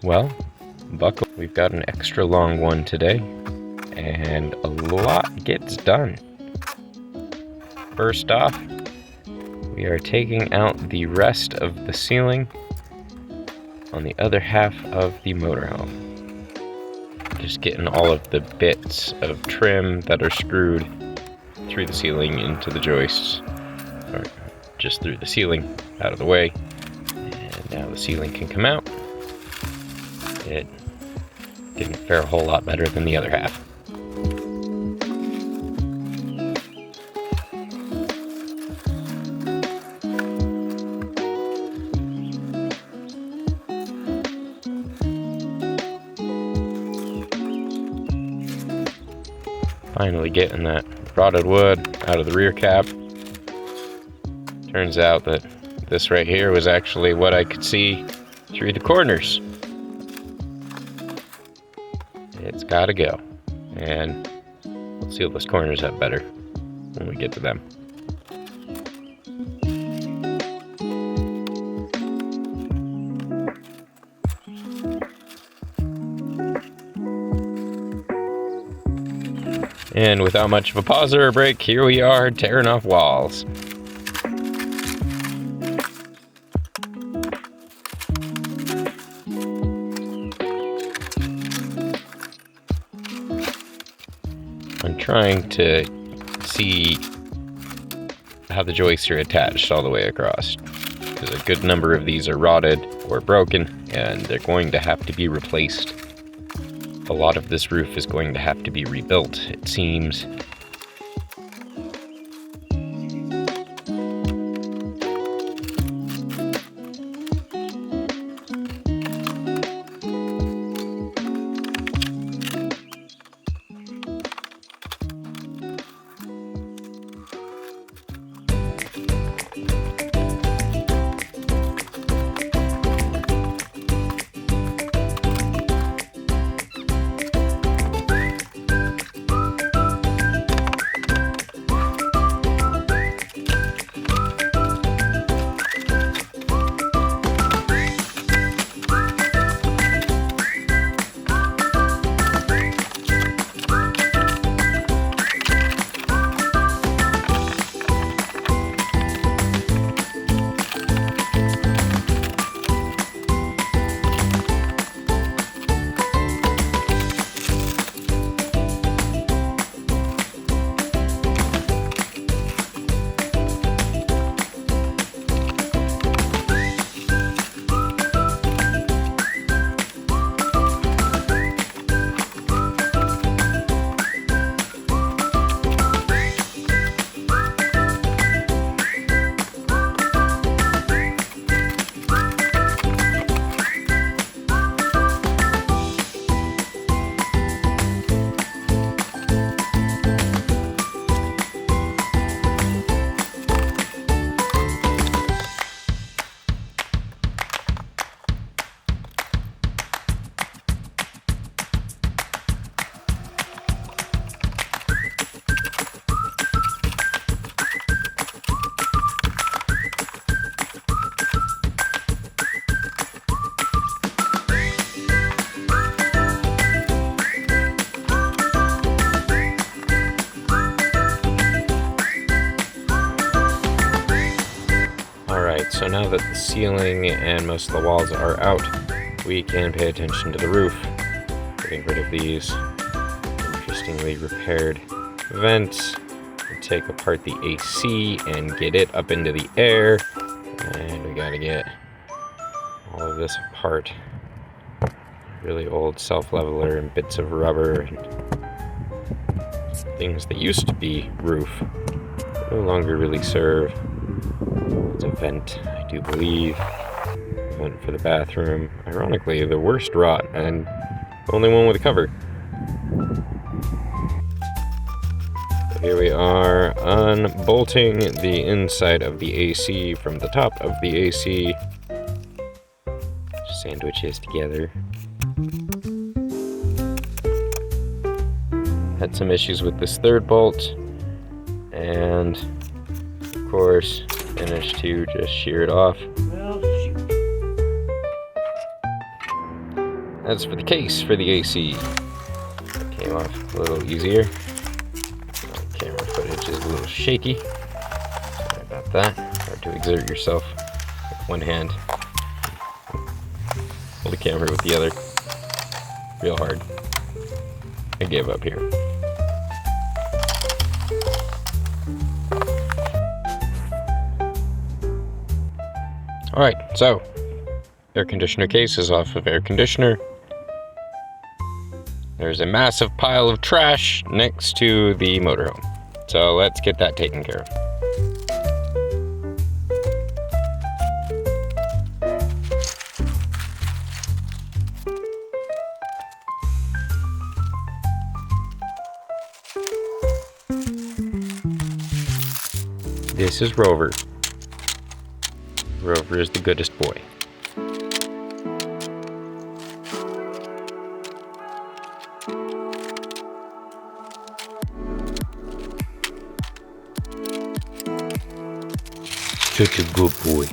Well, buckle. We've got an extra long one today, and a lot gets done. First off, we are taking out the rest of the ceiling on the other half of the motorhome. Just getting all of the bits of trim that are screwed through the ceiling into the joists, or just through the ceiling out of the way. And now the ceiling can come out. It didn't fare a whole lot better than the other half. Finally getting that rotted wood out of the rear cap. Turns out that this right here was actually what I could see through the corners. It's gotta go. And we'll seal those corners up better when we get to them. And without much of a pause or a break, here we are tearing off walls. I'm trying to see how the joists are attached all the way across, because a good number of these are rotted or broken, and they're going to have to be replaced. A lot of this roof is going to have to be rebuilt, it seems. So now that the ceiling and most of the walls are out, we can pay attention to the roof. Getting rid of these interestingly repaired vents. We'll take apart the AC and get it up into the air. And we gotta get all of this apart. Really old self-leveler and bits of rubber and things that used to be roof no longer really serve. It's a vent, I do believe. Vent for the bathroom. Ironically, the worst rot and the only one with a cover. So here we are unbolting the inside of the AC from the top of the AC. Sandwiches together. Had some issues with this third bolt, and of course managed to just shear it off. As for the case for the AC, came off a little easier. Camera footage is a little shaky. Sorry about that. Hard to exert yourself with one hand. Hold the camera with the other. Real hard. I gave up here. Alright, so air conditioner case is off of air conditioner. There's a massive pile of trash next to the motorhome. So let's get that taken care of. This is Rover. Rover is the goodest boy. Such a good boy.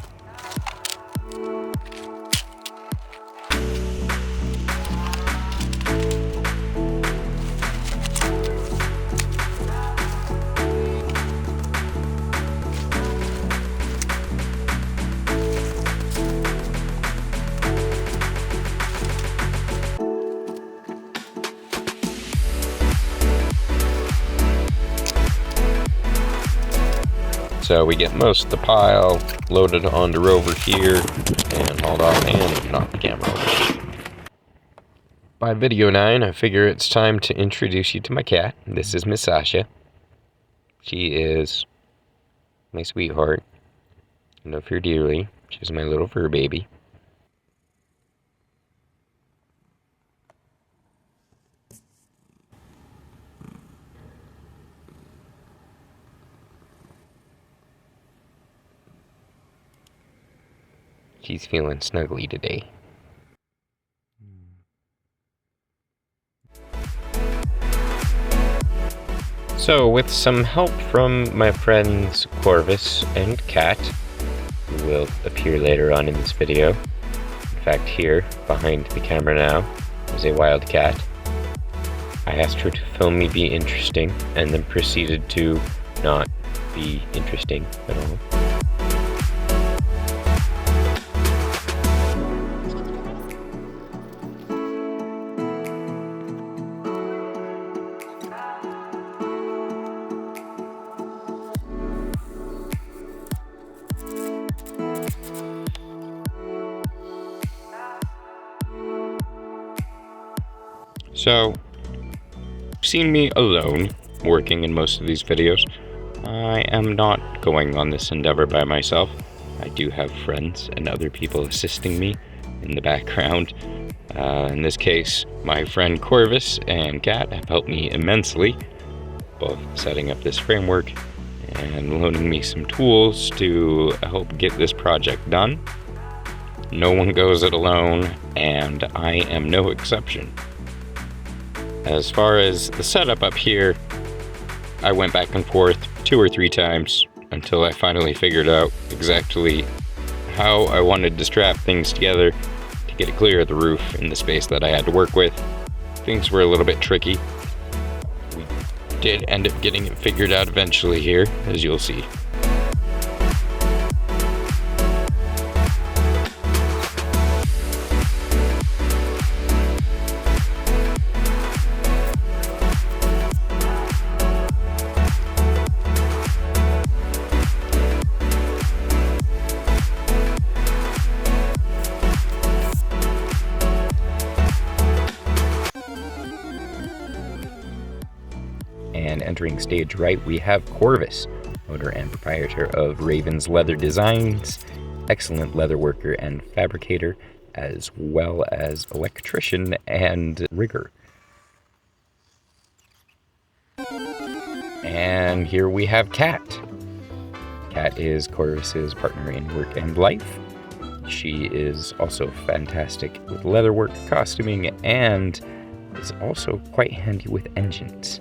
So we get most of the pile loaded onto Rover here and hauled off and knock the camera over. By video 9, I figure it's time to introduce you to my cat. This is Miss Sasha. She is my sweetheart. I love her dearly. She's my little fur baby. She's feeling snuggly today. So, with some help from my friends Corvus and Cat, who will appear later on in this video. In fact, here, behind the camera now, is a wild cat. I asked her to film me be interesting, and then proceeded to not be interesting at all. So, you've seen me alone working in most of these videos. I am not going on this endeavor by myself. I do have friends and other people assisting me in the background. In this case, my friend Corvus and Kat have helped me immensely, both setting up this framework and loaning me some tools to help get this project done. No one goes it alone, and I am no exception. As far as the setup up here, I went back and forth 2 or 3 times until I finally figured out exactly how I wanted to strap things together to get it clear of the roof in the space that I had to work with. Things were a little bit tricky. We did end up getting it figured out eventually here, as you'll see. And entering stage right, we have Corvus, owner and proprietor of Raven's Leather Designs, excellent leather worker and fabricator, as well as electrician and rigger. And here we have Kat. Kat is Corvus's partner in work and life. She is also fantastic with leatherwork, costuming, and is also quite handy with engines.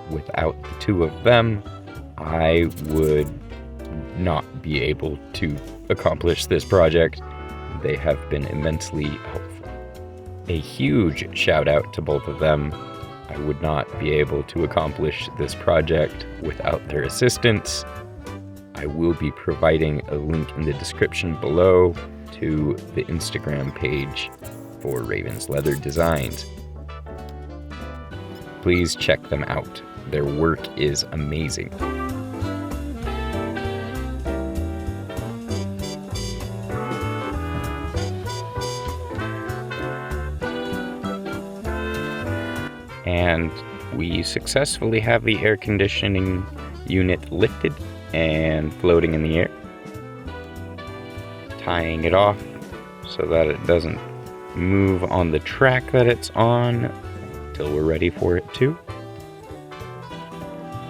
Without the two of them, I would not be able to accomplish this project. They have been immensely helpful. A huge shout out to both of them. I would not be able to accomplish this project without their assistance. I will be providing a link in the description below to the Instagram page for Raven's Leather Designs. Please check them out. Their work is amazing. And we successfully have the air conditioning unit lifted and floating in the air. Tying it off so that it doesn't move on the track that it's on until we're ready for it to.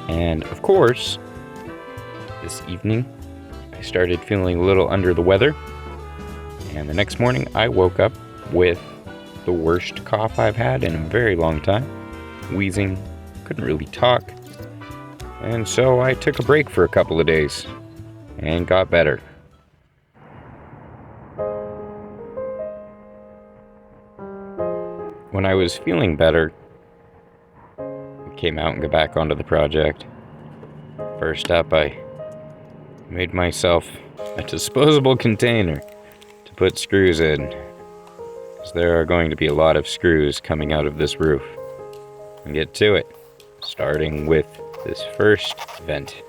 And of course, this evening I started feeling a little under the weather, and the next morning I woke up with the worst cough I've had in a very long time. Wheezing, couldn't really talk, and so I took a break for a couple of days and got better. When I was feeling better, I came out and got back onto the project. First up, I made myself a disposable container to put screws in, because there are going to be a lot of screws coming out of this roof. And get to it, starting with this first vent.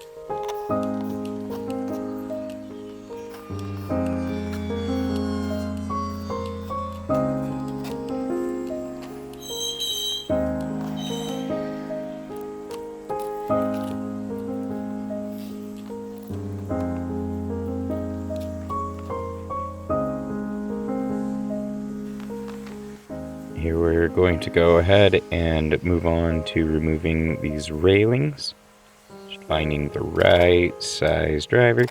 Here we're going to go ahead and move on to removing these railings. Just finding the right size driver.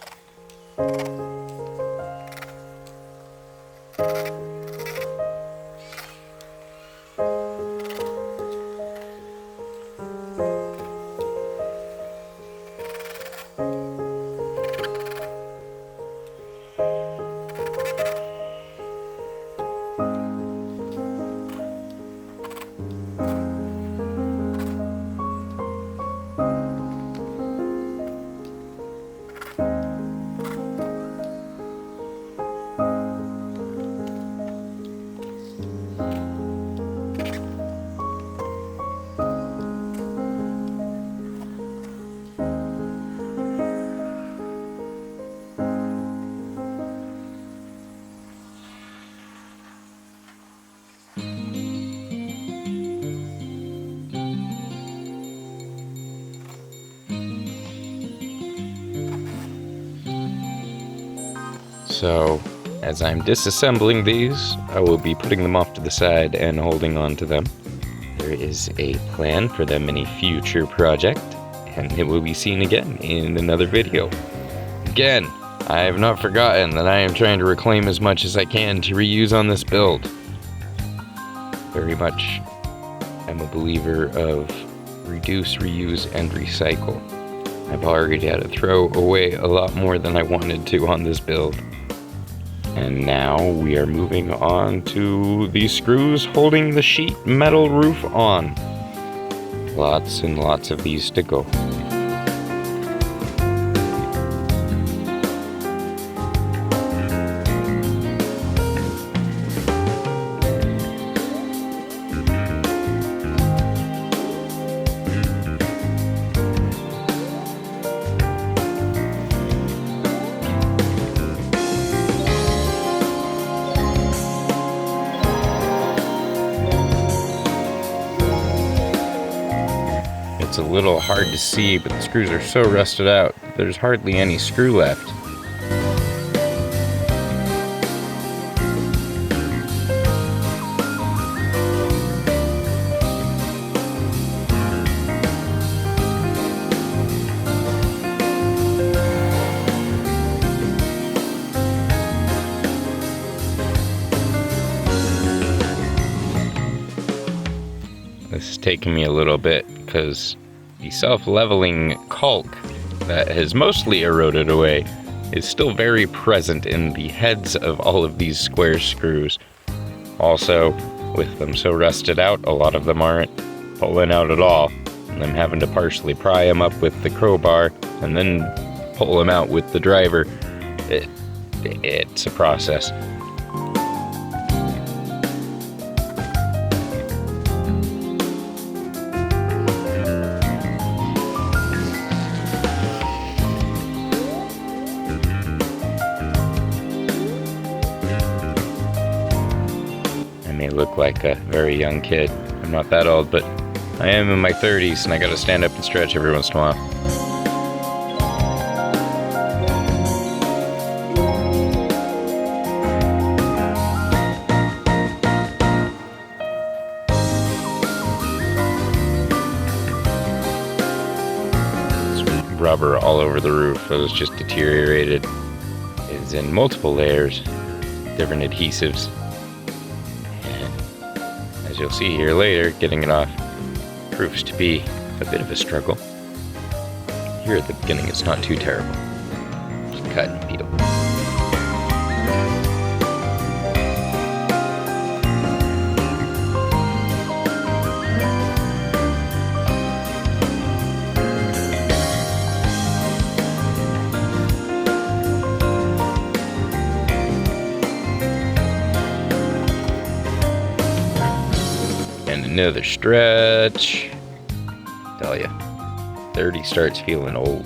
So, as I'm disassembling these, I will be putting them off to the side and holding on to them. There is a plan for them in a future project, and it will be seen again in another video. Again, I have not forgotten that I am trying to reclaim as much as I can to reuse on this build. Very much am a believer of reduce, reuse, and recycle. I've already had to throw away a lot more than I wanted to on this build. And now we are moving on to the screws holding the sheet metal roof on. Lots and lots of these to go. It's a little hard to see, but the screws are so rusted out, there's hardly any screw left. This is taking me a little bit because the self-leveling caulk that has mostly eroded away is still very present in the heads of all of these square screws. Also, with them so rusted out, a lot of them aren't pulling out at all. And I'm having to partially pry them up with the crowbar and then pull them out with the driver. It's a process. I may look like a very young kid. I'm not that old, but I am in my 30s and I gotta stand up and stretch every once in a while. Rubber all over the roof. It was just deteriorated. It's in multiple layers, different adhesives. And as you'll see here later, getting it off proves to be a bit of a struggle. Here at the beginning, it's not too terrible. Just cut and peel. Another stretch. Tell ya, 30 starts feeling old.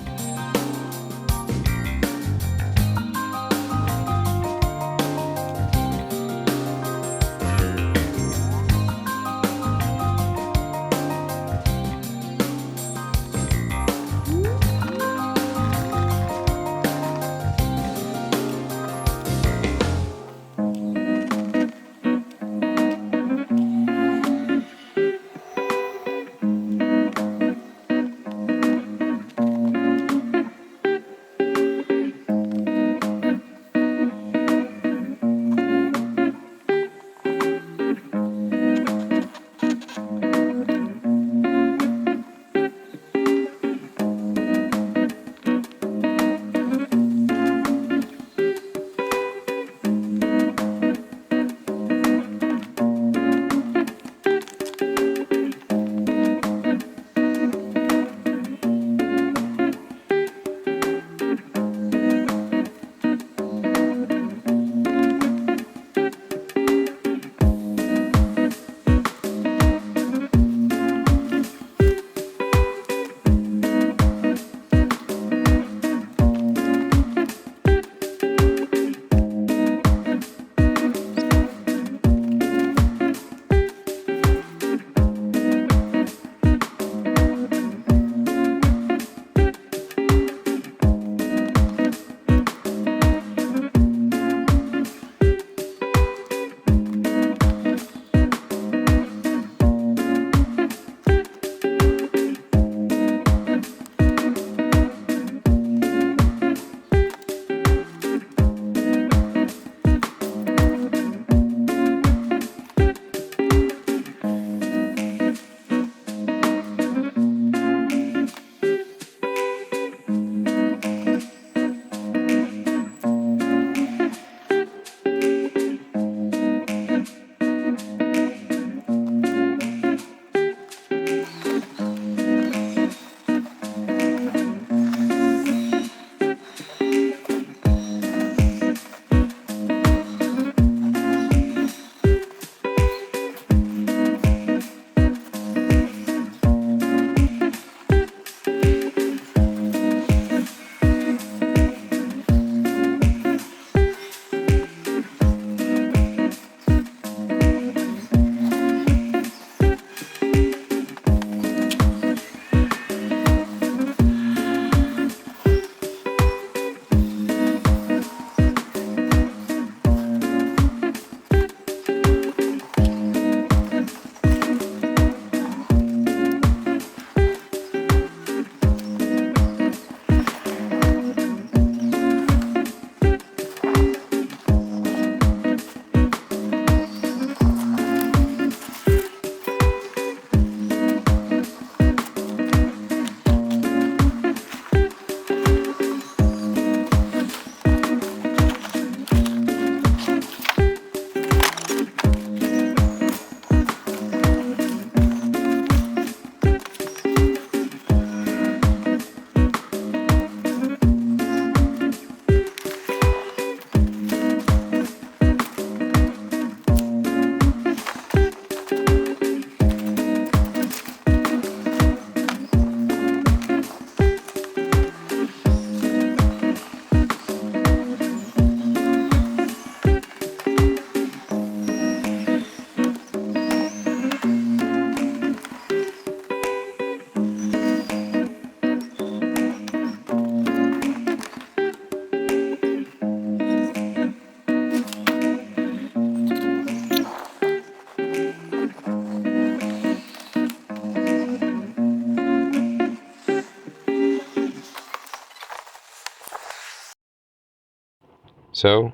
So,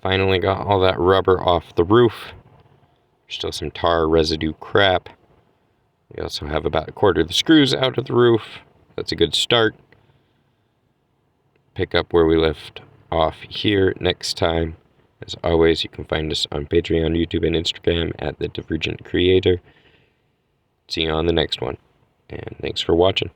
finally got all that rubber off the roof. Still some tar residue crap. We also have about 1/4 of the screws out of the roof. That's a good start. Pick up where we left off here next time. As always, you can find us on Patreon, YouTube, and Instagram at The Divergent Creator. See you on the next one, and thanks for watching.